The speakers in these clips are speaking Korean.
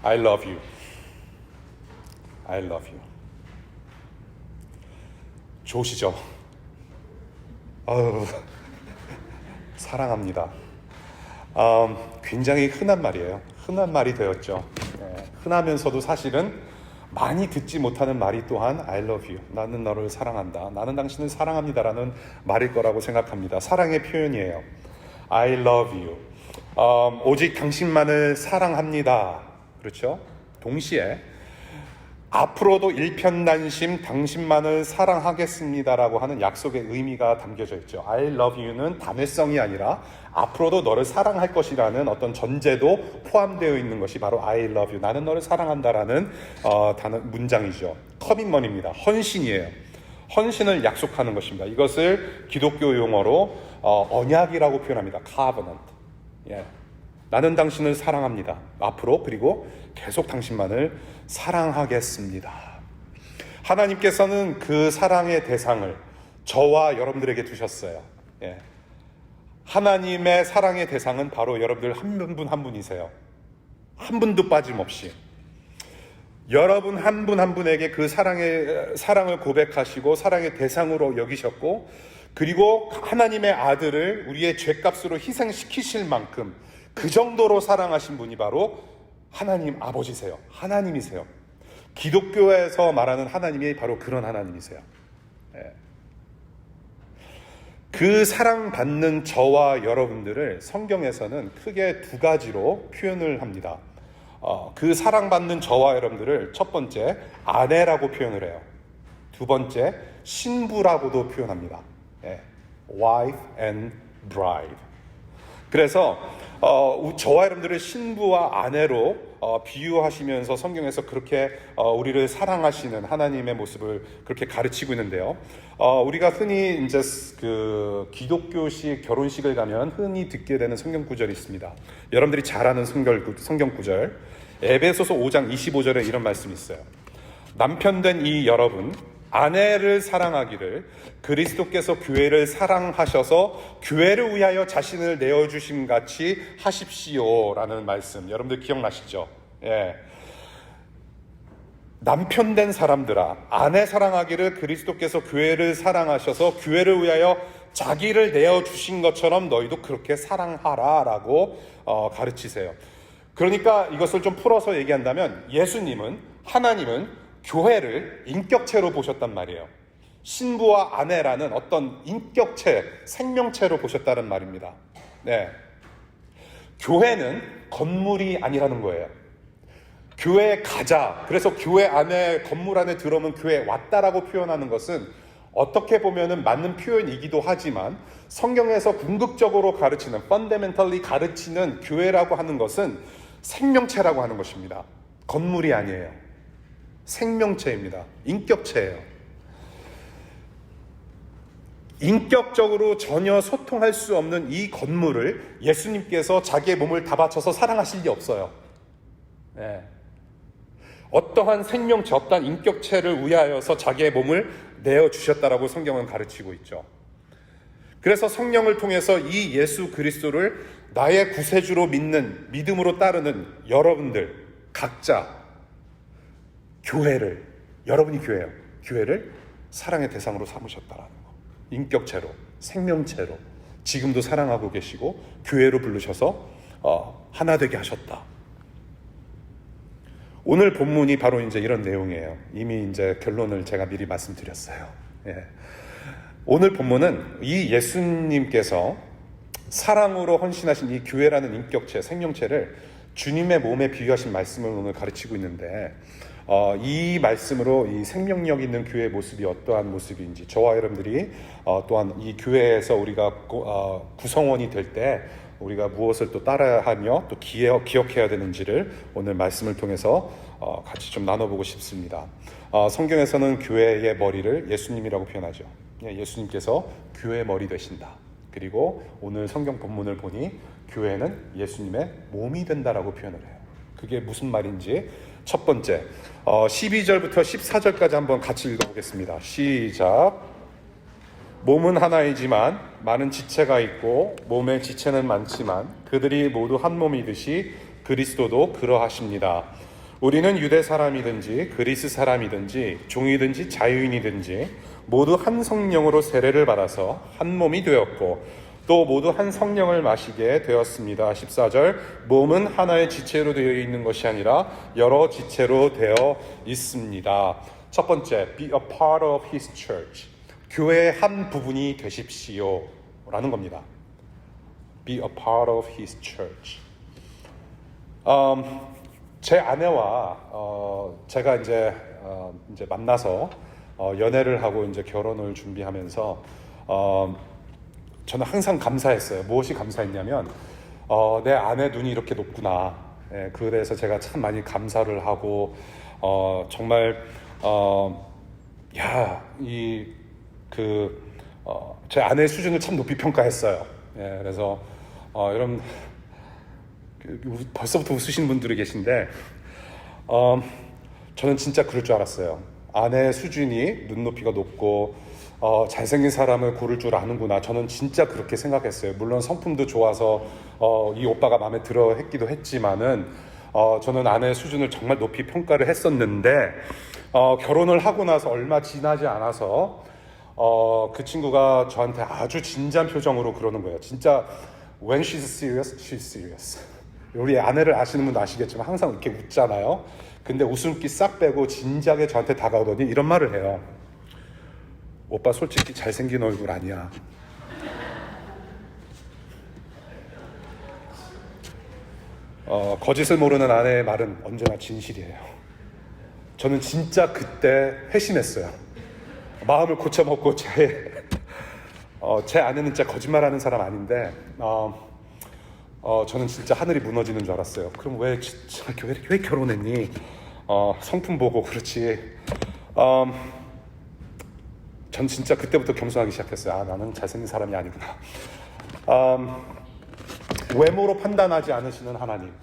I love you. I love you. 좋으시죠? 사랑합니다. 굉장히 흔한 말이에요. 흔한 말이 되었죠. 흔하면서도 사실은 많이 듣지 못하는 말이 또한 I love you. 나는 너를 사랑한다. 나는 당신을 사랑합니다라는 말일 거라고 생각합니다. 사랑의 표현이에요. I love you. 오직 당신만을 사랑합니다. 그렇죠? 동시에 앞으로도 일편단심 당신만을 사랑하겠습니다라고 하는 약속의 의미가 담겨져 있죠. I love you는 단회성이 아니라 앞으로도 너를 사랑할 것이라는 어떤 전제도 포함되어 있는 것이 바로 I love you. 나는 너를 사랑한다라는 문장이죠. 커밋먼입니다. 헌신이에요. 헌신을 약속하는 것입니다. 이것을 기독교 용어로 언약이라고 표현합니다. covenant. 나는 당신을 사랑합니다. 앞으로 그리고 계속 당신만을 사랑하겠습니다. 하나님께서는 그 사랑의 대상을 저와 여러분들에게 두셨어요. 하나님의 사랑의 대상은 바로 여러분들 한 분 한 분이세요. 한 분도 빠짐없이. 여러분 한 분 한 분에게 그 사랑을 고백하시고 사랑의 대상으로 여기셨고, 그리고 하나님의 아들을 우리의 죄값으로 희생시키실 만큼 그 정도로 사랑하신 분이 바로 하나님 아버지세요. 하나님이세요. 기독교에서 말하는 하나님이 바로 그런 하나님이세요. 그 사랑받는 저와 여러분들을 성경에서는 크게 두 가지로 표현을 합니다. 그 사랑받는 저와 여러분들을 첫 번째 아내라고 표현을 해요. 두 번째 신부라고도 표현합니다. Wife and bride. 그래서 저와 여러분들을 신부와 아내로 비유하시면서 성경에서 그렇게 우리를 사랑하시는 하나님의 모습을 그렇게 가르치고 있는데요. 우리가 흔히 이제 그 기독교식 결혼식을 가면 흔히 듣게 되는 성경 구절이 있습니다. 여러분들이 잘 아는 성경 구절, 에베소서 5장 25절에 이런 말씀이 있어요. 남편된 이 여러분, 아내를 사랑하기를 그리스도께서 교회를 사랑하셔서 교회를 위하여 자신을 내어주심 같이 하십시오라는 말씀, 여러분들 기억나시죠? 남편된 사람들아, 아내 사랑하기를 그리스도께서 교회를 사랑하셔서 교회를 위하여 자기를 내어주신 것처럼 너희도 그렇게 사랑하라 라고 가르치세요. 그러니까 이것을 좀 풀어서 얘기한다면 하나님은 교회를 인격체로 보셨단 말이에요. 신부와 아내라는 어떤 인격체, 생명체로 보셨다는 말입니다. 교회는 건물이 아니라는 거예요. 교회에 가자. 그래서 교회 안에, 건물 안에 들어오면 교회에 왔다라고 표현하는 것은 어떻게 보면은 맞는 표현이기도 하지만 성경에서 궁극적으로 가르치는, 펀더멘털리 가르치는 교회라고 하는 것은 생명체라고 하는 것입니다. 건물이 아니에요. 생명체입니다. 인격체예요. 인격적으로 전혀 소통할 수 없는 이 건물을 예수님께서 자기의 몸을 다 바쳐서 사랑하실 리 없어요. 어떠한 생명체, 어떠한 인격체를 위하여서 자기의 몸을 내어주셨다라고 성경은 가르치고 있죠. 그래서 성령을 통해서 이 예수 그리스도를 나의 구세주로 믿는, 믿음으로 따르는 여러분들 각자 여러분이 교회예요. 교회를 사랑의 대상으로 삼으셨다라는 거. 인격체로, 생명체로 지금도 사랑하고 계시고 교회로 부르셔서 하나 되게 하셨다. 오늘 본문이 바로 이제 이런 내용이에요. 이미 이제 결론을 제가 미리 말씀드렸어요. 오늘 본문은 이 예수님께서 사랑으로 헌신하신 이 교회라는 인격체, 생명체를 주님의 몸에 비유하신 말씀을 오늘 가르치고 있는데, 이 말씀으로 이 생명력 있는 교회의 모습이 어떠한 모습인지, 저와 여러분들이 또한 이 교회에서 우리가 구성원이 될 때 우리가 무엇을 또 따라하며 또 기억해야 되는지를 오늘 말씀을 통해서 같이 좀 나눠보고 싶습니다. 성경에서는 교회의 머리를 예수님이라고 표현하죠. 예수님께서 교회의 머리 되신다. 그리고 오늘 성경 본문을 보니 교회는 예수님의 몸이 된다라고 표현을 해요. 그게 무슨 말인지 첫 번째 12절부터 14절까지 한번 같이 읽어보겠습니다. 시작. 몸은 하나이지만 많은 지체가 있고 몸의 지체는 많지만 그들이 모두 한 몸이듯이 그리스도도 그러하십니다. 우리는 유대 사람이든지 그리스 사람이든지 종이든지 자유인이든지 모두 한 성령으로 세례를 받아서 한 몸이 되었고 또 모두 한 성령을 마시게 되었습니다. 14절 몸은 하나의 지체로 되어 있는 것이 아니라 여러 지체로 되어 있습니다. 첫 번째, be a part of his church. 교회의 한 부분이 되십시오 라는 겁니다. Be a part of his church. 제 아내와 제가 이제 만나서 연애를 하고 이제 결혼을 준비하면서 저는 항상 감사했어요. 무엇이 감사했냐면 내 아내 눈이 이렇게 높구나. 예, 그래서 제가 참 많이 감사를 하고 정말 제 아내의 수준을 참 높이 평가했어요. 예, 그래서 여러분 벌써부터 웃으시는 분들이 계신데 저는 진짜 그럴 줄 알았어요. 아내의 수준이 눈높이가 높고 잘생긴 사람을 고를 줄 아는구나. 저는 진짜 그렇게 생각했어요. 물론 성품도 좋아서 이 오빠가 마음에 들어 했기도 했지만은 저는 아내의 수준을 정말 높이 평가를 했었는데 결혼을 하고 나서 얼마 지나지 않아서 그 친구가 저한테 아주 진지한 표정으로 그러는 거예요. 진짜 when she's serious, she's serious. 우리 아내를 아시는 분도 아시겠지만 항상 이렇게 웃잖아요. 근데 웃음기 싹 빼고 진지하게 저한테 다가오더니 이런 말을 해요. 오빠 솔직히 잘생긴 얼굴 아니야. 거짓을 모르는 아내의 말은 언제나 진실이에요. 저는 진짜 그때 회심했어요. 마음을 고쳐먹고 제 아내는 진짜 거짓말하는 사람 아닌데 저는 진짜 하늘이 무너지는 줄 알았어요. 그럼 왜 결혼했니? 성품 보고 그렇지. 전 진짜 그때부터 겸손하기 시작했어요. 나는 잘생긴 사람이 아니구나. 외모로 판단하지 않으시는 하나님.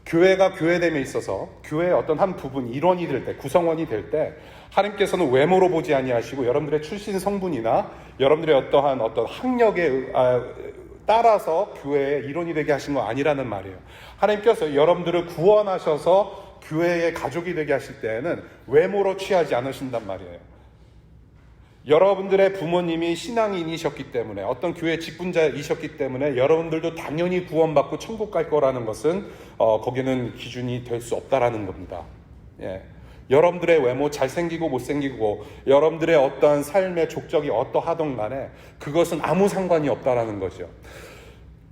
교회가 교회됨에 있어서 교회의 어떤 한 부분, 일원이 될 때, 구성원이 될 때 하나님께서는 외모로 보지 아니하시고 여러분들의 출신 성분이나 여러분들의 어떤 학력에 따라서 교회의 일원이 되게 하신 거 아니라는 말이에요. 하나님께서 여러분들을 구원하셔서 교회의 가족이 되게 하실 때에는 외모로 취하지 않으신단 말이에요. 여러분들의 부모님이 신앙인이셨기 때문에 어떤 교회 직분자이셨기 때문에 여러분들도 당연히 구원받고 천국 갈 거라는 것은 거기는 기준이 될 수 없다라는 겁니다. 예. 여러분들의 외모 잘생기고 못생기고 여러분들의 어떠한 삶의 족적이 어떠하던 간에 그것은 아무 상관이 없다라는 거죠.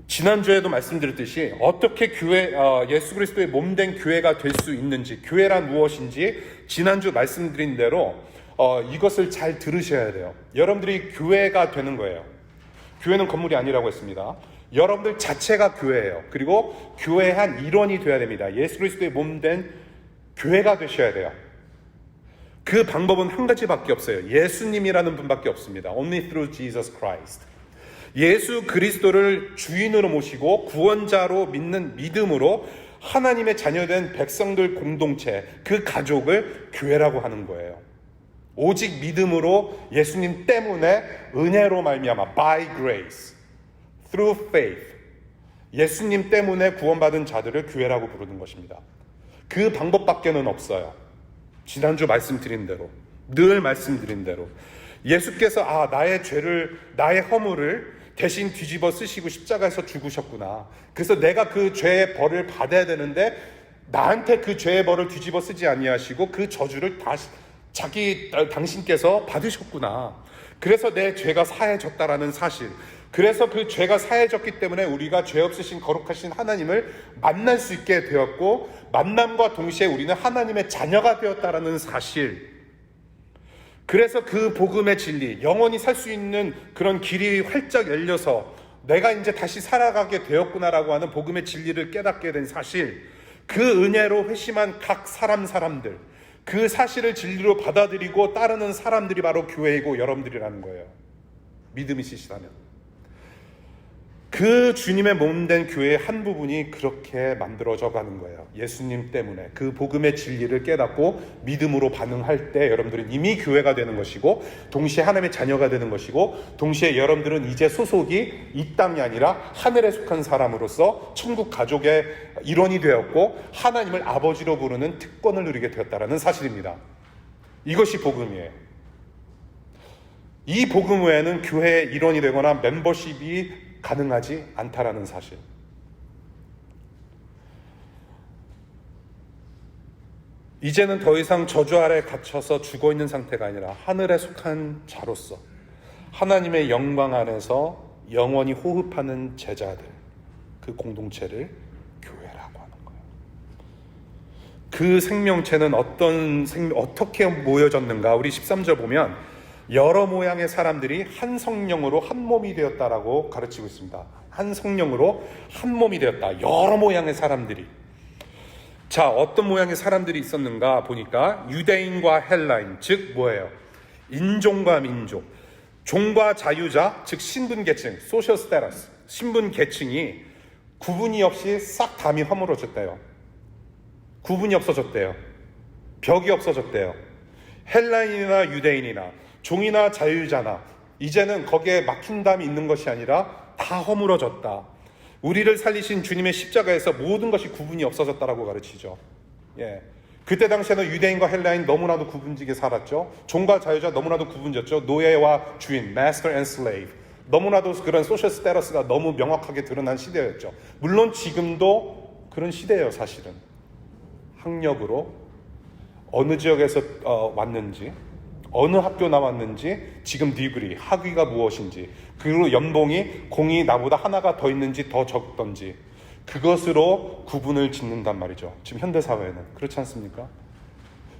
지난주에도 말씀드렸듯이 어떻게 예수 그리스도의 몸된 교회가 될 수 있는지, 교회란 무엇인지 지난주 말씀드린 대로 이것을 잘 들으셔야 돼요. 여러분들이 교회가 되는 거예요. 교회는 건물이 아니라고 했습니다. 여러분들 자체가 교회예요. 그리고 교회의 한 일원이 되어야 됩니다. 예수 그리스도의 몸된 교회가 되셔야 돼요. 그 방법은 한 가지밖에 없어요. 예수님이라는 분밖에 없습니다. Only through Jesus Christ. 예수 그리스도를 주인으로 모시고 구원자로 믿는 믿음으로 하나님의 자녀된 백성들 공동체, 그 가족을 교회라고 하는 거예요. 오직 믿음으로 예수님 때문에 은혜로 말미암아 by grace, through faith 예수님 때문에 구원받은 자들을 교회라고 부르는 것입니다. 그 방법밖에는 없어요. 지난주 말씀드린 대로, 늘 말씀드린 대로 예수께서 나의 허물을 대신 뒤집어 쓰시고 십자가에서 죽으셨구나. 그래서 내가 그 죄의 벌을 받아야 되는데 나한테 그 죄의 벌을 뒤집어 쓰지 아니하시고 그 저주를 다시 당신께서 받으셨구나. 그래서 내 죄가 사해졌다라는 사실. 그래서 그 죄가 사해졌기 때문에 우리가 죄 없으신 거룩하신 하나님을 만날 수 있게 되었고 만남과 동시에 우리는 하나님의 자녀가 되었다라는 사실. 그래서 그 복음의 진리, 영원히 살 수 있는 그런 길이 활짝 열려서 내가 이제 다시 살아가게 되었구나라고 하는 복음의 진리를 깨닫게 된 사실. 그 은혜로 회심한 각 사람들, 그 사실을 진리로 받아들이고 따르는 사람들이 바로 교회이고 여러분들이라는 거예요. 믿음이 있으시다면. 그 주님의 몸된 교회의 한 부분이 그렇게 만들어져 가는 거예요. 예수님 때문에 그 복음의 진리를 깨닫고 믿음으로 반응할 때 여러분들은 이미 교회가 되는 것이고, 동시에 하나님의 자녀가 되는 것이고, 동시에 여러분들은 이제 소속이 이 땅이 아니라 하늘에 속한 사람으로서 천국 가족의 일원이 되었고, 하나님을 아버지로 부르는 특권을 누리게 되었다라는 사실입니다. 이것이 복음이에요. 이 복음 외에는 교회의 일원이 되거나 멤버십이 가능하지 않다라는 사실. 이제는 더 이상 저주 아래 갇혀서 죽어 있는 상태가 아니라 하늘에 속한 자로서 하나님의 영광 안에서 영원히 호흡하는 제자들, 그 공동체를 교회라고 하는 거예요. 그 생명체는 어떻게 모여졌는가? 우리 13절 보면 여러 모양의 사람들이 한 성령으로 한 몸이 되었다라고 가르치고 있습니다. 한 성령으로 한 몸이 되었다. 여러 모양의 사람들이. 자, 어떤 모양의 사람들이 있었는가 보니까 유대인과 헬라인, 즉 뭐예요? 인종과 민족, 종과 자유자, 즉 신분계층, 소셜 스테러스, 신분계층이 구분이 없이 싹 담이 허물어졌대요. 구분이 없어졌대요. 벽이 없어졌대요. 헬라인이나 유대인이나 종이나 자유자나 이제는 거기에 막힌 담이 있는 것이 아니라 다 허물어졌다. 우리를 살리신 주님의 십자가에서 모든 것이 구분이 없어졌다라고 가르치죠. 예. 그때 당시에는 유대인과 헬라인 너무나도 구분지게 살았죠. 종과 자유자 너무나도 구분졌죠. 노예와 주인, master and slave. 너무나도 그런 소셜 스테러스가 너무 명확하게 드러난 시대였죠. 물론 지금도 그런 시대예요, 사실은. 학력으로 어느 지역에서 왔는지, 어느 학교 나왔는지, 지금 디그리, 학위가 무엇인지, 그리고 연봉이 공이 나보다 하나가 더 있는지 더 적던지, 그것으로 구분을 짓는단 말이죠. 지금 현대사회는. 그렇지 않습니까?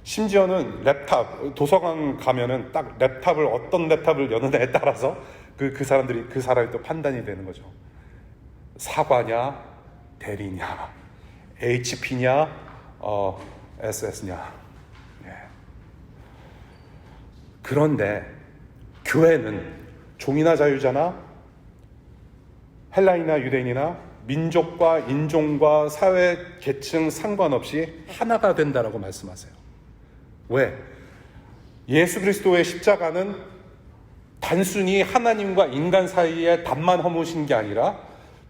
심지어는 랩탑, 도서관 가면은 딱 랩탑을, 어떤 랩탑을 여느냐에 따라서 그 사람이 또 판단이 되는 거죠. 사과냐, 대리냐, HP냐, SS냐. 그런데 교회는 종이나 자유자나 헬라인이나 유대인이나 민족과 인종과 사회 계층 상관없이 하나가 된다라고 말씀하세요. 왜? 예수 그리스도의 십자가는 단순히 하나님과 인간 사이의 담만 허무신 게 아니라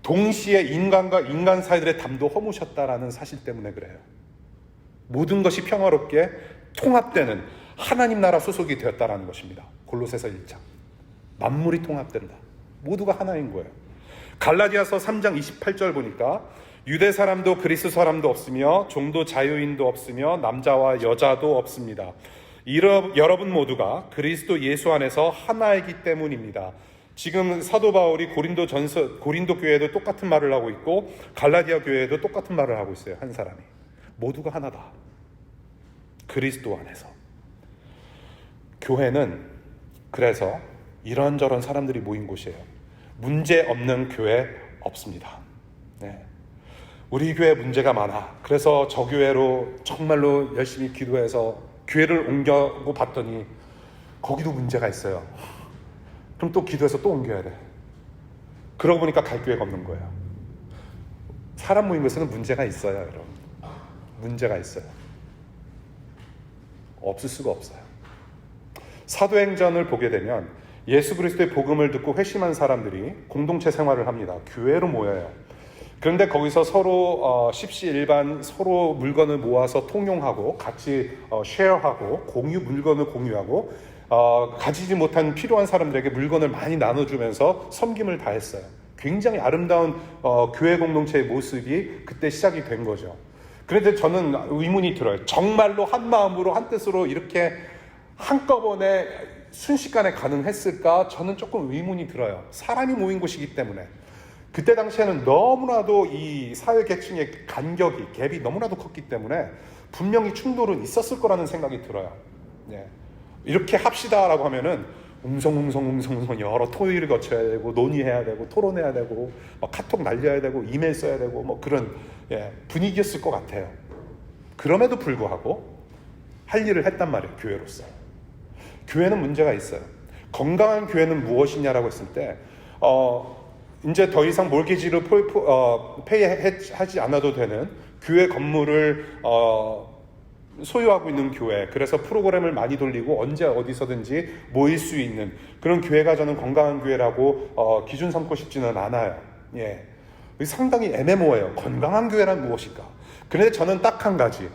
동시에 인간과 인간 사이들의 담도 허무셨다라는 사실 때문에 그래요. 모든 것이 평화롭게 통합되는 하나님 나라 소속이 되었다라는 것입니다. 골로새서 1장. 만물이 통합된다. 모두가 하나인 거예요. 갈라디아서 3장 28절 보니까 유대 사람도 그리스 사람도 없으며 종도 자유인도 없으며 남자와 여자도 없습니다. 여러분 모두가 그리스도 예수 안에서 하나이기 때문입니다. 지금 사도 바울이 고린도 교회에도 똑같은 말을 하고 있고 갈라디아 교회에도 똑같은 말을 하고 있어요. 한 사람이. 모두가 하나다. 그리스도 안에서. 교회는 그래서 이런저런 사람들이 모인 곳이에요. 문제 없는 교회 없습니다. 네. 우리 교회 문제가 많아. 그래서 저 교회로 정말로 열심히 기도해서 교회를 옮겨고 봤더니 거기도 문제가 있어요. 그럼 또 기도해서 또 옮겨야 돼. 그러고 보니까 갈 교회가 없는 거예요. 사람 모인 곳에는 문제가 있어요, 여러분. 문제가 있어요. 없을 수가 없어요. 사도행전을 보게 되면 예수 그리스도의 복음을 듣고 회심한 사람들이 공동체 생활을 합니다. 교회로 모여요. 그런데 거기서 서로 십시일반 서로 물건을 모아서 통용하고 같이 쉐어하고 물건을 공유하고 가지지 못한 필요한 사람들에게 물건을 많이 나눠주면서 섬김을 다했어요. 굉장히 아름다운 교회 공동체의 모습이 그때 시작이 된 거죠. 그런데 저는 의문이 들어요. 정말로 한 마음으로 한 뜻으로 이렇게 한꺼번에 순식간에 가능했을까? 저는 조금 의문이 들어요. 사람이 모인 곳이기 때문에. 그때 당시에는 너무나도 이 사회 계층의 간격이, 갭이 너무나도 컸기 때문에 분명히 충돌은 있었을 거라는 생각이 들어요. 네. 이렇게 합시다라고 하면은 웅성웅성 여러 토의를 거쳐야 되고 논의해야 되고 토론해야 되고 막 카톡 날려야 되고 이메일 써야 되고 뭐 그런 분위기였을 것 같아요. 그럼에도 불구하고 할 일을 했단 말이에요. 교회로서. 교회는 문제가 있어요. 건강한 교회는 무엇이냐라고 했을 때 이제 더 이상 몰기지를 페이하지 않아도 되는 교회 건물을 소유하고 있는 교회, 그래서 프로그램을 많이 돌리고 언제 어디서든지 모일 수 있는 그런 교회가 저는 건강한 교회라고 기준 삼고 싶지는 않아요. 예, 상당히 애매모호해요. 건강한 교회란 무엇일까? 그런데 저는 딱 한 가지,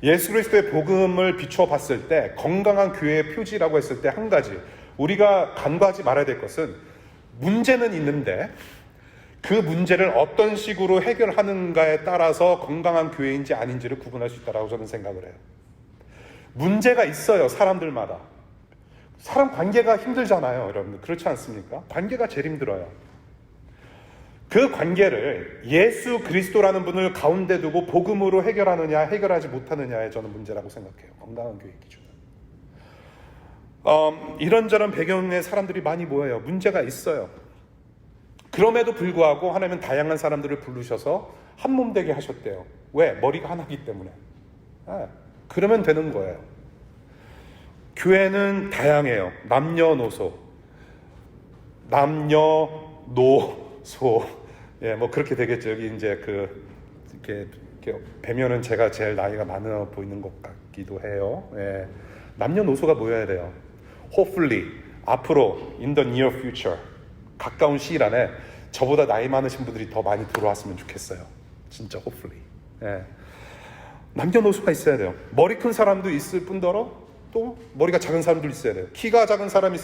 예수 그리스도의 복음을 비추어 봤을 때 건강한 교회의 표지라고 했을 때 한 가지, 우리가 간과하지 말아야 될 것은, 문제는 있는데 그 문제를 어떤 식으로 해결하는가에 따라서 건강한 교회인지 아닌지를 구분할 수 있다고 저는 생각을 해요. 문제가 있어요. 사람들마다. 사람 관계가 힘들잖아요. 여러분들 그렇지 않습니까? 관계가 제일 힘들어요. 그 관계를 예수 그리스도라는 분을 가운데 두고 복음으로 해결하느냐 해결하지 못하느냐에 저는 문제라고 생각해요. 건강한 교회 기준은. 이런저런 배경의 사람들이 많이 모여요. 문제가 있어요. 그럼에도 불구하고 하나님은 다양한 사람들을 부르셔서 한 몸 되게 하셨대요. 왜? 머리가 하나이기 때문에. 그러면 되는 거예요. 교회는 다양해요. 남녀노소. 예, 뭐 그렇게 되겠죠. 여기 이제 이렇게 뵈면은 제가 제일 나이가 많아 보이는 것 같기도 해요. 예. 남녀노소가 모여야 돼요. Hopefully, 앞으로 in the near future, 가까운 시일 안에 저보다 나이 많으신 분들이 더 많이 들어왔으면 좋겠어요. 진짜 hopefully. 예. 남녀노소가 있어야 돼요. 머리 큰 사람도 있을 뿐더러 또 머리가 작은 사람도 있어야 돼요. 키가 작은 사람이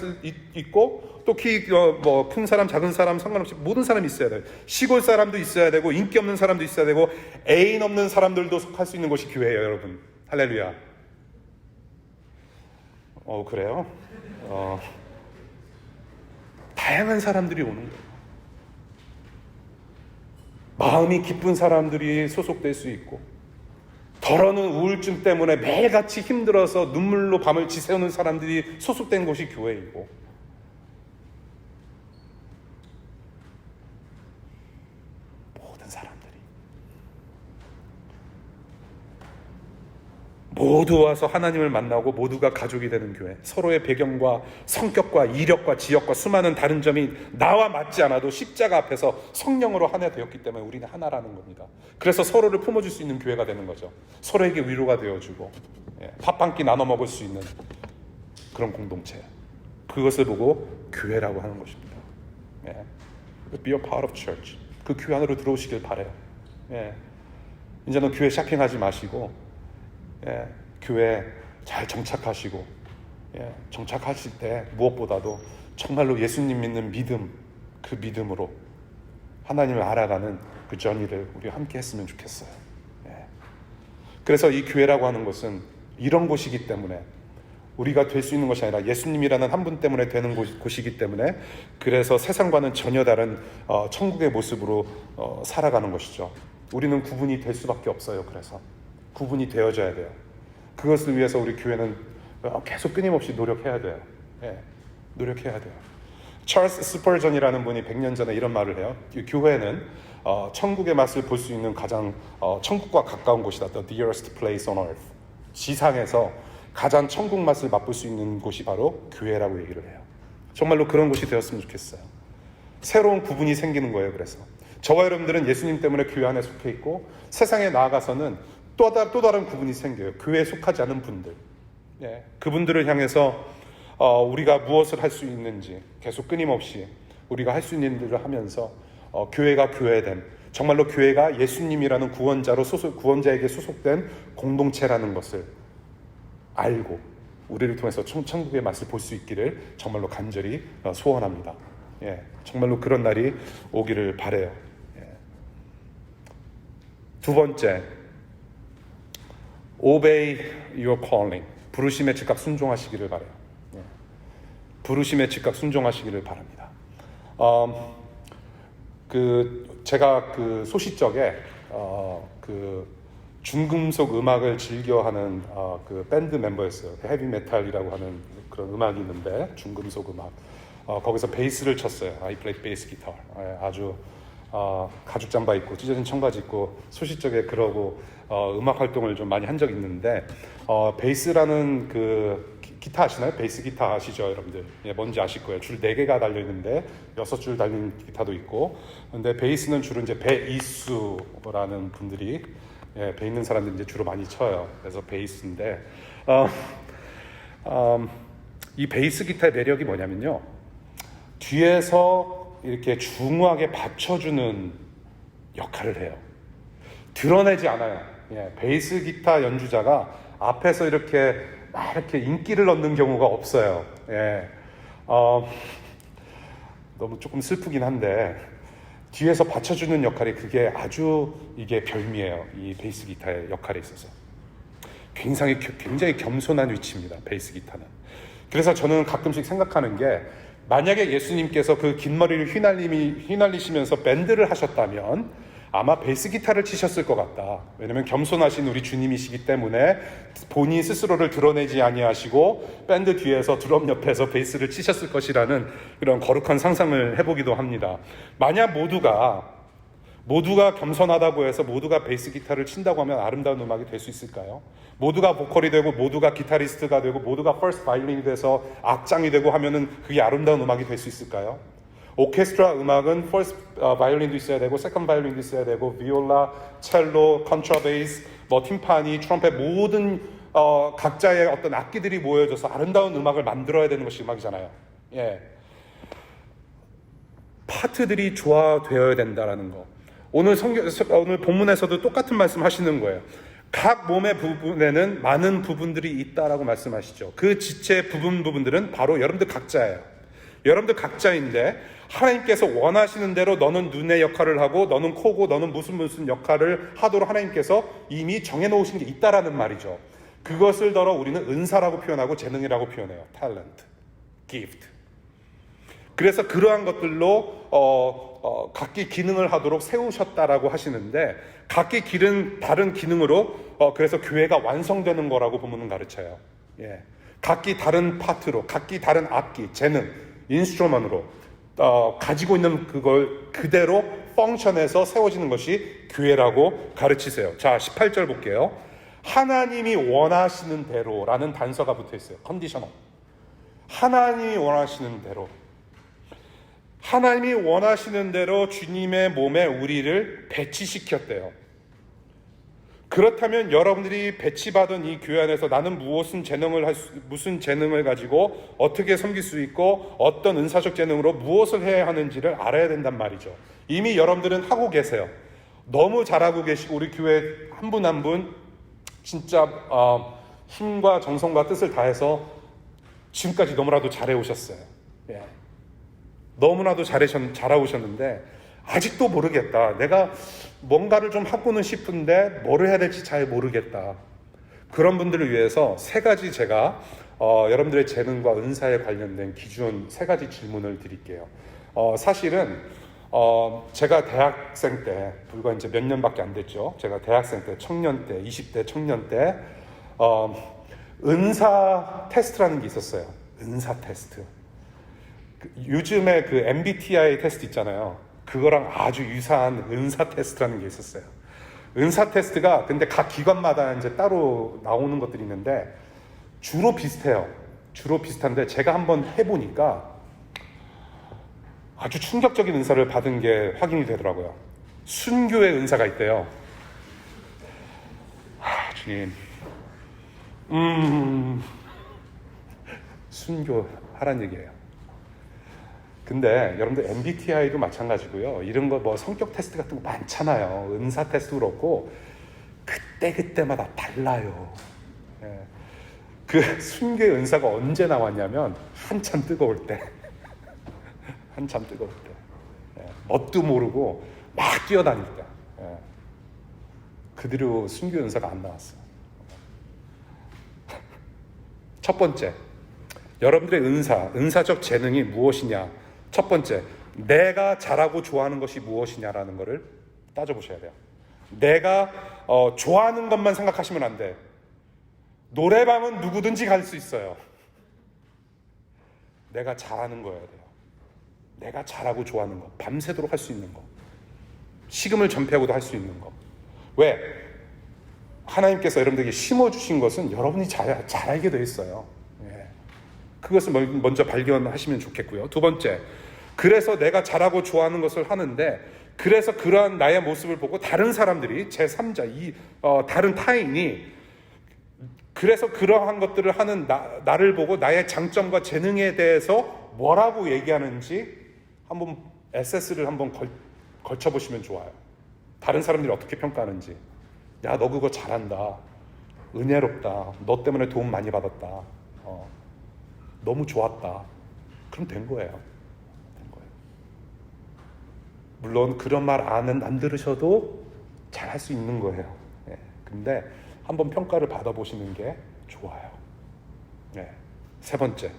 있고 또 키 큰 사람 작은 사람 상관없이 모든 사람이 있어야 돼요. 시골 사람도 있어야 되고 인기 없는 사람도 있어야 되고 애인 없는 사람들도 속할 수 있는 것이 교회예요, 여러분. 할렐루야. 그래요? 다양한 사람들이 오는 거예요. 마음이 기쁜 사람들이 소속될 수 있고, 덜어는 우울증 때문에 매일같이 힘들어서 눈물로 밤을 지새우는 사람들이 소속된 곳이 교회이고, 모든 사람들이 모두 와서 하나님을 만나고 모두가 가족이 되는 교회, 서로의 배경과 성격과 이력과 지역과 수많은 다른 점이 나와 맞지 않아도 십자가 앞에서 성령으로 하나 되었기 때문에 우리는 하나라는 겁니다. 그래서 서로를 품어줄 수 있는 교회가 되는 거죠. 서로에게 위로가 되어주고 밥 한 끼 나눠 먹을 수 있는 그런 공동체, 그것을 보고 교회라고 하는 것입니다. Be a part of church. 그 교회 안으로 들어오시길 바래요. 이제는 교회 샤핑하지 마시고 교회 잘 정착하시고, 정착하실 때 무엇보다도 정말로 예수님 믿는 믿음, 그 믿음으로 하나님을 알아가는 그 저니를 우리 함께 했으면 좋겠어요. 그래서 이 교회라고 하는 것은 이런 곳이기 때문에, 우리가 될 수 있는 것이 아니라 예수님이라는 한 분 때문에 되는 곳이기 때문에, 그래서 세상과는 전혀 다른 천국의 모습으로 살아가는 것이죠. 우리는 구분이 될 수밖에 없어요. 그래서 구분이 되어져야 돼요. 그것을 위해서 우리 교회는 계속 끊임없이 노력해야 돼요. 노력해야 돼요. 찰스 스펄전이라는 분이 100년 전에 이런 말을 해요. 교회는 천국의 맛을 볼 수 있는 가장 천국과 가까운 곳이다. The dearest place on earth. 지상에서 가장 천국 맛을 맛볼 수 있는 곳이 바로 교회라고 얘기를 해요. 정말로 그런 곳이 되었으면 좋겠어요. 새로운 구분이 생기는 거예요. 그래서 저와 여러분들은 예수님 때문에 교회 안에 속해 있고, 세상에 나아가서는 또 다른 구분이 생겨요. 교회에 속하지 않은 분들, 그분들을 향해서 우리가 무엇을 할 수 있는지 계속 끊임없이 우리가 할 수 있는 일을 하면서 교회가 교회됨, 정말로 교회가 예수님이라는 구원자에게 소속된 공동체라는 것을 알고 우리를 통해서 천국의 맛을 볼 수 있기를 정말로 간절히 소원합니다. 정말로 그런 날이 오기를 바라요. 두 번째, Obey your calling. 부르심에 즉각 순종하시기를 바라요. 부르심에 즉각 순종하시기를 바랍니다. 제가 그 소시적에 중금속 음악을 즐겨하는 그 밴드 멤버였어요. 헤비 메탈이라고 하는 그런 음악이 있는데, 중금속 음악. 거기서 베이스를 쳤어요. I play bass guitar. 아주 가죽 잠바 입고 찢어진 청바지 입고 소시적에 그러고 음악 활동을 좀 많이 한 적이 있는데, 베이스라는 그 기타 아시나요? 베이스 기타 아시죠, 여러분들? 예, 뭔지 아실 거예요. 줄 4개가 달려 있는데 6줄 달린 기타도 있고. 근데 베이스는 주로 이제 베이수라는 분들이 배 있는 사람들이 이제 주로 많이 쳐요. 그래서 베이스인데 이 베이스 기타의 매력이 뭐냐면요, 뒤에서 이렇게 중후하게 받쳐주는 역할을 해요. 드러내지 않아요. 베이스 기타 연주자가 앞에서 이렇게 인기를 얻는 경우가 없어요. 너무 조금 슬프긴 한데 뒤에서 받쳐주는 역할이 그게 아주 이게 별미예요. 이 베이스 기타의 역할에 있어서 굉장히 겸손한 위치입니다. 베이스 기타는. 그래서 저는 가끔씩 생각하는 게, 만약에 예수님께서 그 긴 머리를 휘날리시면서 밴드를 하셨다면 아마 베이스 기타를 치셨을 것 같다. 왜냐면 겸손하신 우리 주님이시기 때문에 본인 스스로를 드러내지 아니하시고 밴드 뒤에서 드럼 옆에서 베이스를 치셨을 것이라는 그런 거룩한 상상을 해보기도 합니다. 만약 모두가 겸손하다고 해서 모두가 베이스 기타를 친다고 하면 아름다운 음악이 될 수 있을까요? 모두가 보컬이 되고 모두가 기타리스트가 되고 모두가 퍼스트 바이올린이 돼서 악장이 되고 하면은 그게 아름다운 음악이 될 수 있을까요? 오케스트라 음악은 퍼스트 바이올린도 있어야 되고 세컨드 바이올린도 있어야 되고 비올라, 첼로, 컨트라베이스, 팀파니, 트럼펫, 모든 각자의 어떤 악기들이 모여져서 아름다운 음악을 만들어야 되는 것이 음악이잖아요. 파트들이 조화되어야 된다라는 거. 오늘 본문에서도 똑같은 말씀 하시는 거예요. 각 몸의 부분에는 많은 부분들이 있다라고 말씀하시죠. 그 지체 부분들은 바로 여러분들 각자예요. 여러분들 각자인데 하나님께서 원하시는 대로 너는 눈의 역할을 하고 너는 코고 너는 무슨 역할을 하도록 하나님께서 이미 정해놓으신 게 있다라는 말이죠. 그것을 더러 우리는 은사라고 표현하고 재능이라고 표현해요. talent, gift. 그래서 그러한 것들로 각기 기능을 하도록 세우셨다라고 하시는데, 각기 다른 기능으로 그래서 교회가 완성되는 거라고 본문은 가르쳐요. 각기 다른 파트로, 각기 다른 악기, 재능, 인스트루먼으로 가지고 있는 그걸 그대로 펑션해서 세워지는 것이 교회라고 가르치세요. 자, 18절 볼게요. 하나님이 원하시는 대로라는 단서가 붙어 있어요. 컨디셔널. 하나님이 원하시는 대로. 하나님이 원하시는 대로 주님의 몸에 우리를 배치시켰대요. 그렇다면 여러분들이 배치받은 이 교회 안에서 나는 무슨 재능을 가지고 어떻게 섬길 수 있고 어떤 은사적 재능으로 무엇을 해야 하는지를 알아야 된단 말이죠. 이미 여러분들은 하고 계세요. 너무 잘하고 계시고 우리 교회 한 분 한 분 진짜 힘과 정성과 뜻을 다해서 지금까지 너무나도 잘해 오셨어요. 너무나도 잘하오셨는데 아직도 모르겠다. 내가 뭔가를 좀 하고는 싶은데 뭐를 해야 될지 잘 모르겠다. 그런 분들을 위해서 3가지 제가 여러분들의 재능과 은사에 관련된 기준 3가지 질문을 드릴게요. 사실은 제가 대학생 때, 불과 이제 몇 년밖에 안 됐죠. 제가 대학생 때, 청년 때, 20대 청년 때 은사 테스트라는 게 있었어요. 은사 테스트. 요즘에 그 MBTI 테스트 있잖아요. 그거랑 아주 유사한 은사 테스트라는 게 있었어요. 은사 테스트가 근데 각 기관마다 이제 따로 나오는 것들이 있는데 주로 비슷해요. 주로 비슷한데 제가 한번 해보니까 아주 충격적인 은사를 받은 게 확인이 되더라고요. 순교의 은사가 있대요. 주님, 순교하란 얘기예요. 근데 여러분들 MBTI도 마찬가지고요. 이런 거 뭐 성격 테스트 같은 거 많잖아요. 은사 테스트도 그렇고 그때마다 달라요. 그 순교의 은사가 언제 나왔냐면 한참 뜨거울 때. 뭣도 모르고 막 뛰어다닐 때. 그 뒤로 순교 은사가 안 나왔어요. 첫 번째, 여러분들의 은사적 재능이 무엇이냐? 첫 번째, 내가 잘하고 좋아하는 것이 무엇이냐라는 것을 따져보셔야 돼요. 내가 좋아하는 것만 생각하시면 안 돼. 노래방은 누구든지 갈 수 있어요. 내가 잘하는 거여야 돼요. 내가 잘하고 좋아하는 거, 밤새도록 할 수 있는 거, 식음을 전폐하고도 할 수 있는 거. 왜? 하나님께서 여러분들에게 심어주신 것은 여러분이 잘 알게 돼 있어요. 그것을 먼저 발견하시면 좋겠고요. 두 번째, 그래서 내가 잘하고 좋아하는 것을 하는데 그래서 그러한 나의 모습을 보고 다른 사람들이 제3자, 다른 타인이 그래서 그러한 것들을 하는 나를 보고 나의 장점과 재능에 대해서 뭐라고 얘기하는지 한번 SS를 한번 걸쳐보시면 좋아요. 다른 사람들이 어떻게 평가하는지. 야, 너 그거 잘한다. 은혜롭다. 너 때문에 도움 많이 받았다. 너무 좋았다. 그럼 된 거예요. 된 거예요. 물론 그런 말 안 들으셔도 잘할 수 있는 거예요. 예. 근데 한번 평가를 받아보시는 게 좋아요. 예. 세 번째,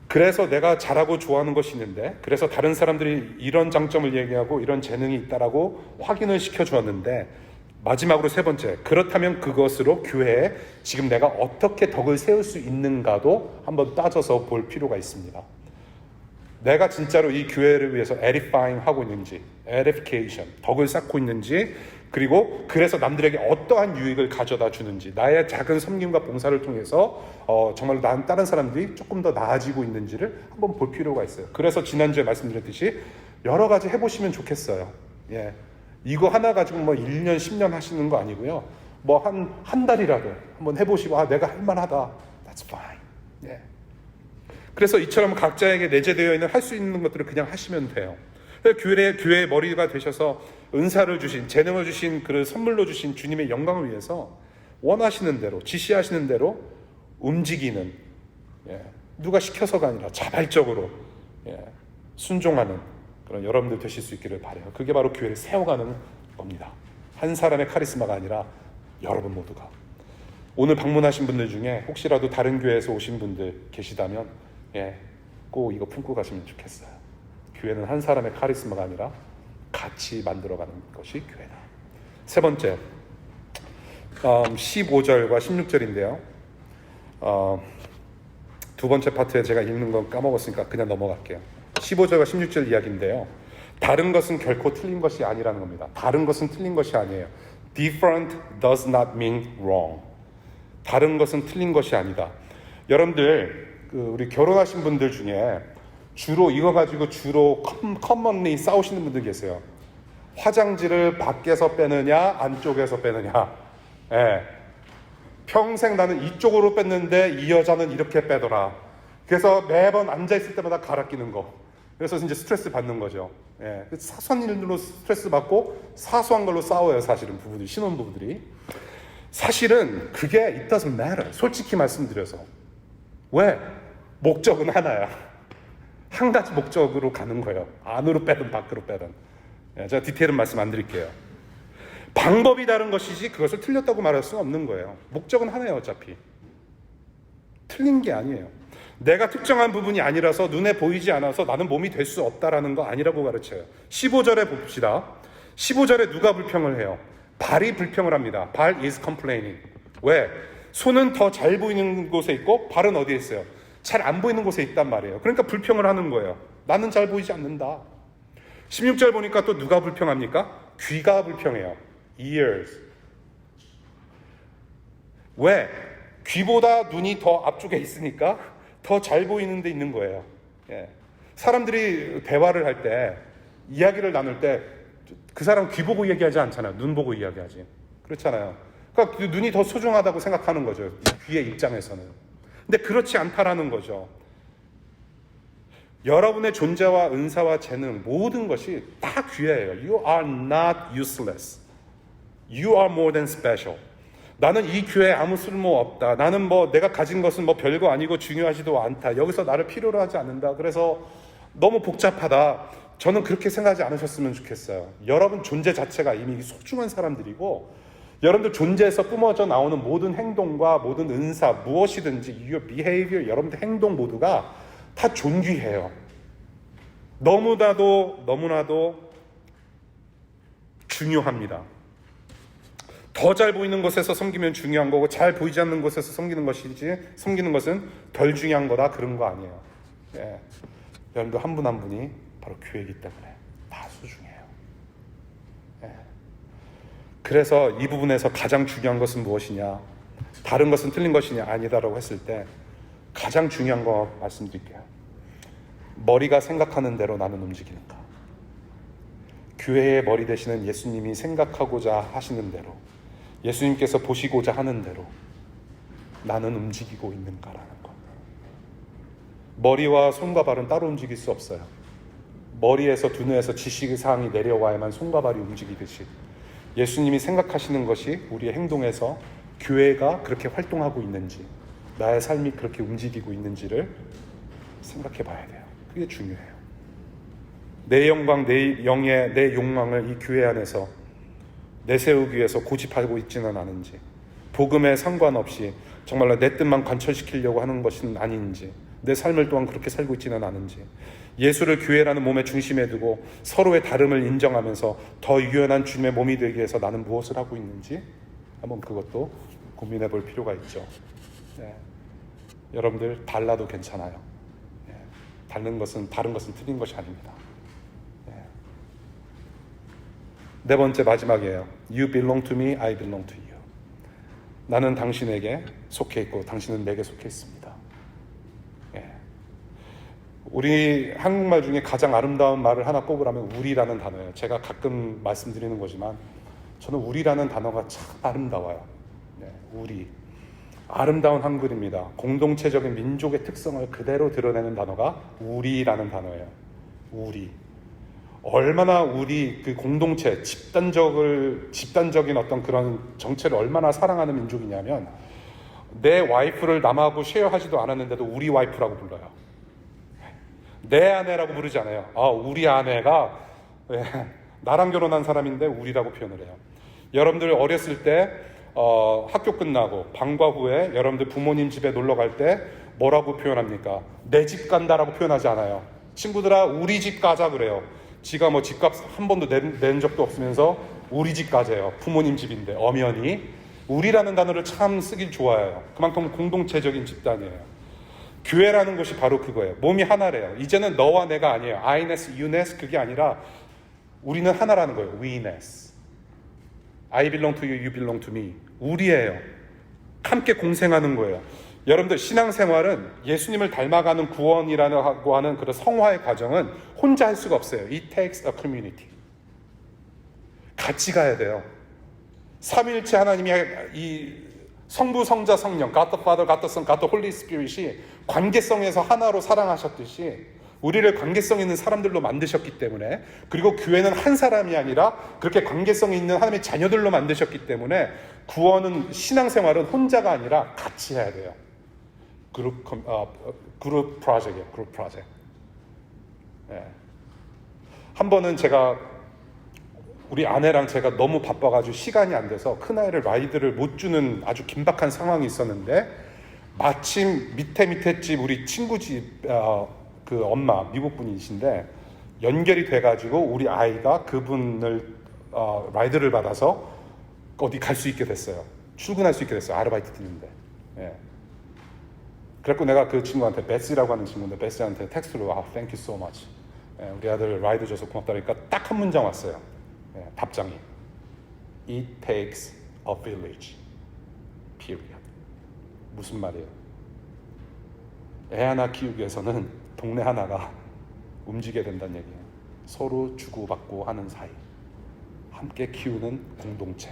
그래서 내가 잘하고 좋아하는 것이 있는데 그래서 다른 사람들이 이런 장점을 얘기하고 이런 재능이 있다라고 확인을 시켜주었는데 마지막으로 세 번째, 그렇다면 그것으로 교회에 지금 내가 어떻게 덕을 세울 수 있는가도 한번 따져서 볼 필요가 있습니다. 내가 진짜로 이 교회를 위해서 edifying 하고 있는지, edification, 덕을 쌓고 있는지, 그리고 그래서 남들에게 어떠한 유익을 가져다 주는지, 나의 작은 섬김과 봉사를 통해서 정말로 다른 사람들이 조금 더 나아지고 있는지를 한번 볼 필요가 있어요. 그래서 지난주에 말씀드렸듯이 여러 가지 해보시면 좋겠어요. 예. 이거 하나 가지고 뭐 1년, 10년 하시는 거 아니고요. 뭐 한 달이라도 한번 해보시고, 내가 할만하다. That's fine. 예. 그래서 이처럼 각자에게 내재되어 있는 할 수 있는 것들을 그냥 하시면 돼요. 교회의 머리가 되셔서 은사를 주신, 재능을 주신, 그 선물로 주신 주님의 영광을 위해서 원하시는 대로, 지시하시는 대로 움직이는, 누가 시켜서가 아니라 자발적으로 순종하는 그런 여러분들 되실 수 있기를 바라요. 그게 바로 교회를 세워가는 겁니다. 한 사람의 카리스마가 아니라 여러분 모두가. 오늘 방문하신 분들 중에 혹시라도 다른 교회에서 오신 분들 계시다면 꼭 이거 품고 가시면 좋겠어요. 교회는 한 사람의 카리스마가 아니라 같이 만들어가는 것이 교회다. 세 번째, 15절과 16절인데요. 두 번째 파트에 제가 읽는 건 까먹었으니까 그냥 넘어갈게요. 15절과 16절 이야기인데요. 다른 것은 결코 틀린 것이 아니라는 겁니다. 다른 것은 틀린 것이 아니에요. Different does not mean wrong. 다른 것은 틀린 것이 아니다. 여러분들, 우리 결혼하신 분들 중에 주로 이거 가지고 commonly 싸우시는 분들 계세요. 화장지를 밖에서 빼느냐 안쪽에서 빼느냐. 평생 나는 이쪽으로 뺐는데 이 여자는 이렇게 빼더라. 그래서 매번 앉아있을 때마다 갈아 끼는 거. 그래서 이제 스트레스 받는 거죠. 사소한 일로 스트레스 받고 사소한 걸로 싸워요. 사실은 신혼부부들이. 사실은 그게 it doesn't matter. 솔직히 말씀드려서. 왜? 목적은 하나야. 한 가지 목적으로 가는 거예요. 안으로 빼든 밖으로 빼든. 제가 디테일은 말씀 안 드릴게요. 방법이 다른 것이지 그것을 틀렸다고 말할 수는 없는 거예요. 목적은 하나예요. 어차피. 틀린 게 아니에요. 내가 특정한 부분이 아니라서 눈에 보이지 않아서 나는 몸이 될 수 없다라는 거 아니라고 가르쳐요. 15절에 봅시다. 15절에 누가 불평을 해요? 발이 불평을 합니다. 발 is complaining. 왜? 손은 더 잘 보이는 곳에 있고 발은 어디에 있어요? 잘 안 보이는 곳에 있단 말이에요. 그러니까 불평을 하는 거예요. 나는 잘 보이지 않는다. 16절 보니까 또 누가 불평합니까? 귀가 불평해요. ears. 왜? 귀보다 눈이 더 앞쪽에 있으니까 더 잘 보이는 데 있는 거예요. 사람들이 대화를 할 때, 이야기를 나눌 때 그 사람 귀 보고 이야기하지 않잖아요. 눈 보고 이야기하지. 그렇잖아요. 그러니까 그 눈이 더 소중하다고 생각하는 거죠. 귀의 입장에서는. 근데 그렇지 않다라는 거죠. 여러분의 존재와 은사와 재능, 모든 것이 다 귀해요. You are not useless. You are more than special. 나는 이 교회에 아무 쓸모 없다. 나는 내가 가진 것은 별거 아니고 중요하지도 않다. 여기서 나를 필요로 하지 않는다. 그래서 너무 복잡하다. 저는 그렇게 생각하지 않으셨으면 좋겠어요. 여러분 존재 자체가 이미 소중한 사람들이고, 여러분들 존재에서 뿜어져 나오는 모든 행동과 모든 은사, 무엇이든지 your behavior, 여러분들 행동 모두가 다 존귀해요. 너무나도 중요합니다. 더 잘 보이는 곳에서 섬기면 중요한 거고, 잘 보이지 않는 곳에서 섬기는 것은 덜 중요한 거다, 그런 거 아니에요. 여러분들 한 분 한 분이 바로 교회이기 때문에 다 소중해요. 그래서 이 부분에서 가장 중요한 것은 무엇이냐, 다른 것은 틀린 것이냐, 아니다라고 했을 때 가장 중요한 거 말씀드릴게요. 머리가 생각하는 대로 나는 움직이는가? 교회의 머리 되시는 예수님이 생각하고자 하시는 대로, 예수님께서 보시고자 하는 대로 나는 움직이고 있는가라는 것. 머리와 손과 발은 따로 움직일 수 없어요. 머리에서 두뇌에서 지시사항이 내려와야만 손과 발이 움직이듯이 예수님이 생각하시는 것이 우리의 행동에서 교회가 그렇게 활동하고 있는지, 나의 삶이 그렇게 움직이고 있는지를 생각해 봐야 돼요. 그게 중요해요. 내 영광, 내 영예, 내 욕망을 이 교회 안에서 내세우기 위해서 고집하고 있지는 않은지, 복음에 상관없이 정말로 내 뜻만 관철시키려고 하는 것은 아닌지, 내 삶을 또한 그렇게 살고 있지는 않은지, 예수를 교회라는 몸의 중심에 두고 서로의 다름을 인정하면서 더 유연한 주님의 몸이 되기 위해서 나는 무엇을 하고 있는지 한번 그것도 고민해 볼 필요가 있죠. 네. 여러분들 달라도 괜찮아요. 네. 다른 것은 틀린 것이 아닙니다. 네. 네 번째, 마지막이에요. You belong to me, I belong to you. 나는 당신에게 속해 있고 당신은 내게 속해 있습니다. 예. 우리 한국말 중에 가장 아름다운 말을 하나 꼽으라면 우리라는 단어예요. 제가 가끔 말씀드리는 거지만 저는 우리라는 단어가 참 아름다워요. 네, 우리. 아름다운 한글입니다. 공동체적인 민족의 특성을 그대로 드러내는 단어가 우리라는 단어예요. 우리. 얼마나 우리 그 공동체, 집단적인 어떤 그런 정체를 얼마나 사랑하는 민족이냐면 내 와이프를 남하고 쉐어하지도 않았는데도 우리 와이프라고 불러요. 내 아내라고 부르지 않아요. 우리 아내가 나랑 결혼한 사람인데 우리라고 표현을 해요. 여러분들 어렸을 때 학교 끝나고 방과 후에 여러분들 부모님 집에 놀러 갈 때 뭐라고 표현합니까? 내 집 간다라고 표현하지 않아요. 친구들아 우리 집 가자 그래요. 지가 뭐 집값 한 번도 낸 적도 없으면서 우리 집 가재요. 부모님 집인데 엄연히 우리라는 단어를 참 쓰길 좋아해요. 그만큼 공동체적인 집단이에요. 교회라는 것이 바로 그거예요. 몸이 하나래요. 이제는 너와 내가 아니에요. Iness, Youness 그게 아니라 우리는 하나라는 거예요. Weness. I belong to you, you belong to me. 우리예요. 함께 공생하는 거예요. 여러분들 신앙생활은 예수님을 닮아가는 구원이라고 하는 그런 성화의 과정은 혼자 할 수가 없어요. It takes a community. 같이 가야 돼요. 삼위일체 하나님이 이 성부, 성자, 성령, God the Father, God the Son, God the Holy Spirit이 관계성에서 하나로 사랑하셨듯이 우리를 관계성 있는 사람들로 만드셨기 때문에, 그리고 교회는 한 사람이 아니라 그렇게 관계성이 있는 하나님의 자녀들로 만드셨기 때문에 구원은, 신앙생활은 혼자가 아니라 같이 해야 돼요. 그룹 프로젝트예요. 그룹 프로젝트. 네. 한 번은 우리 아내랑 제가 너무 바빠가지고 시간이 안 돼서 큰아이를 라이드를 못 주는 아주 긴박한 상황이 있었는데, 마침 밑에 집 우리 친구 집 그 엄마 미국 분이신데 연결이 돼가지고 우리 아이가 그분을 라이드를 받아서 어디 갈 수 있게 됐어요. 출근할 수 있게 됐어요. 아르바이트 뛰는데. 예. 그래갖고 내가 그 친구한테, 베스라고 하는 친구인데 베스한테 텍스트로 thank you so much. 예, 우리 아들 라이드 줘서 고맙다 그러니까 딱 한 문장 왔어요. 예, 답장이 It takes a village. period. 무슨 말이에요? 애 하나 키우기 위해서는 동네 하나가 움직여야 된다는 얘기예요. 서로 주고받고 하는 사이, 함께 키우는 공동체.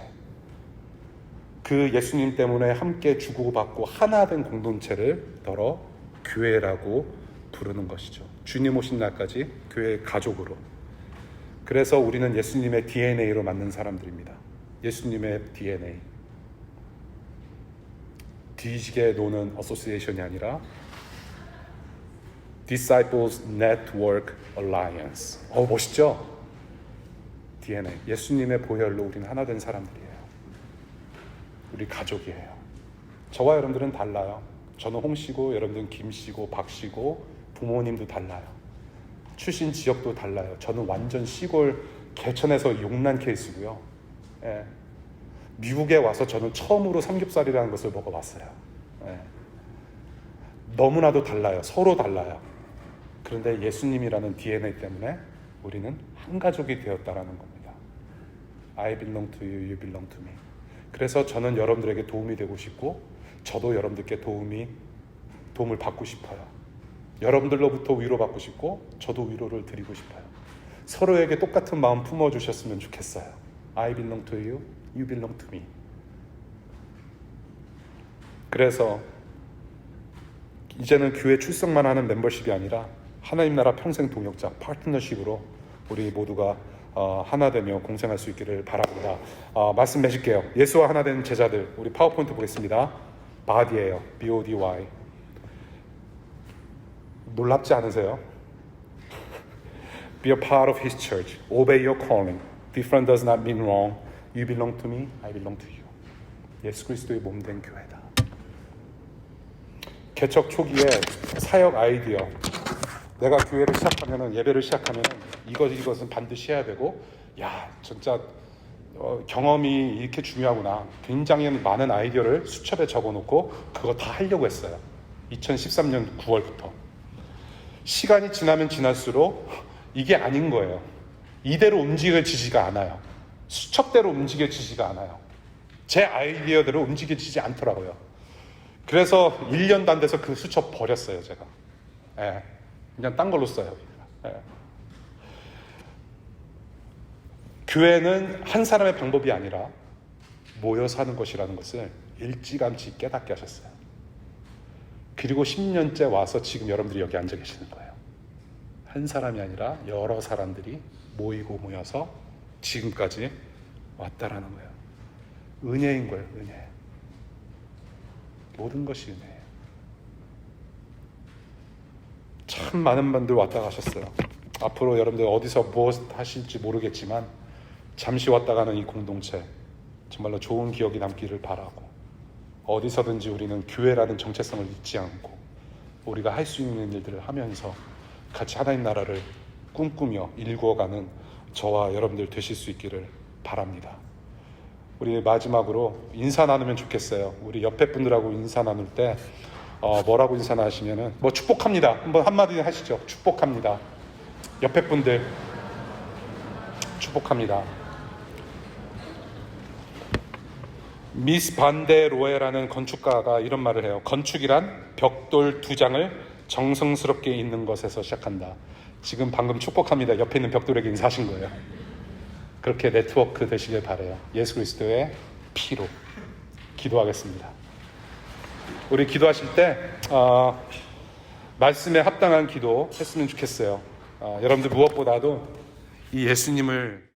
그 예수님 때문에 함께 주고받고 하나 된 공동체를 더러 교회라고 부르는 것이죠. 주님 오신 날까지 교회의 가족으로. 그래서 우리는 예수님의 DNA로 만든 사람들입니다. 예수님의 DNA. 뒤지게 노는 어소시에이션이 아니라 Disciples Network Alliance. 멋있죠? DNA. 예수님의 보혈로 우리는 하나 된 사람들이에요. 우리 가족이에요. 저와 여러분들은 달라요. 저는 홍씨고 여러분들은 김씨고 박씨고 부모님도 달라요. 출신 지역도 달라요. 저는 완전 시골 개천에서 용난 케이스고요. 예. 미국에 와서 저는 처음으로 삼겹살이라는 것을 먹어봤어요. 예. 너무나도 달라요. 서로 달라요. 그런데 예수님이라는 DNA 때문에 우리는 한 가족이 되었다라는 겁니다. I belong to you, you belong to me. 그래서 저는 여러분들에게 도움이 되고 싶고, 저도 여러분들께 도움이 도움을 받고 싶어요. 여러분들로부터 위로받고 싶고 저도 위로를 드리고 싶어요. 서로에게 똑같은 마음 품어주셨으면 좋겠어요. I belong to you, you belong to me. 그래서 이제는 교회 출석만 하는 멤버십이 아니라 하나님 나라 평생 동역자, 파트너십으로 우리 모두가 하나 되며 공생할 수 있기를 바랍니다. 말씀 맺을게요. 예수와 하나 된 제자들, 우리 파워포인트 보겠습니다. body예요. B-O-D-Y. 놀랍지 않으세요? Be a part of His church. Obey your calling. Different does not mean wrong. You belong to me, I belong to you. 예수 그리스도의 몸된 교회다. 개척 초기에 사역 아이디어, 내가 교회를 시작하면은, 예배를 시작하면은 이것은 반드시 해야 되고, 야 진짜 경험이 이렇게 중요하구나. 굉장히 많은 아이디어를 수첩에 적어놓고 그거 다 하려고 했어요. 2013년 9월부터. 시간이 지나면 지날수록 이게 아닌 거예요. 이대로 움직여지지가 않아요. 수첩대로 움직여지지가 않아요. 제 아이디어대로 움직여지지 않더라고요. 그래서 1년도 안 돼서 그 수첩 버렸어요, 제가. 예, 그냥 딴 걸로 써요. 예. 교회는 한 사람의 방법이 아니라 모여 사는 것이라는 것을 일찌감치 깨닫게 하셨어요. 그리고 10년째 와서 지금 여러분들이 여기 앉아 계시는 거예요. 한 사람이 아니라 여러 사람들이 모이고 모여서 지금까지 왔다라는 거예요. 은혜인 거예요, 은혜. 모든 것이 은혜예요. 참 많은 분들 왔다 가셨어요. 앞으로 여러분들 어디서 무엇 하실지 모르겠지만 잠시 왔다 가는 이 공동체 정말로 좋은 기억이 남기를 바라고, 어디서든지 우리는 교회라는 정체성을 잊지 않고 우리가 할 수 있는 일들을 하면서 같이 하나님 나라를 꿈꾸며 일구어가는 저와 여러분들 되실 수 있기를 바랍니다. 우리 마지막으로 인사 나누면 좋겠어요. 우리 옆에 분들하고 인사 나눌 때 뭐라고 인사 나누시면은 축복합니다. 한번 한마디 하시죠. 축복합니다. 옆에 분들 축복합니다. 미스 반데로에라는 건축가가 이런 말을 해요. 건축이란 벽돌 2장을 정성스럽게 잇는 것에서 시작한다. 지금 방금 축복합니다. 옆에 있는 벽돌에게 인사하신 거예요. 그렇게 네트워크 되시길 바라요. 예수 그리스도의 피로 기도하겠습니다. 우리 기도하실 때 말씀에 합당한 기도 했으면 좋겠어요. 여러분들 무엇보다도 이 예수님을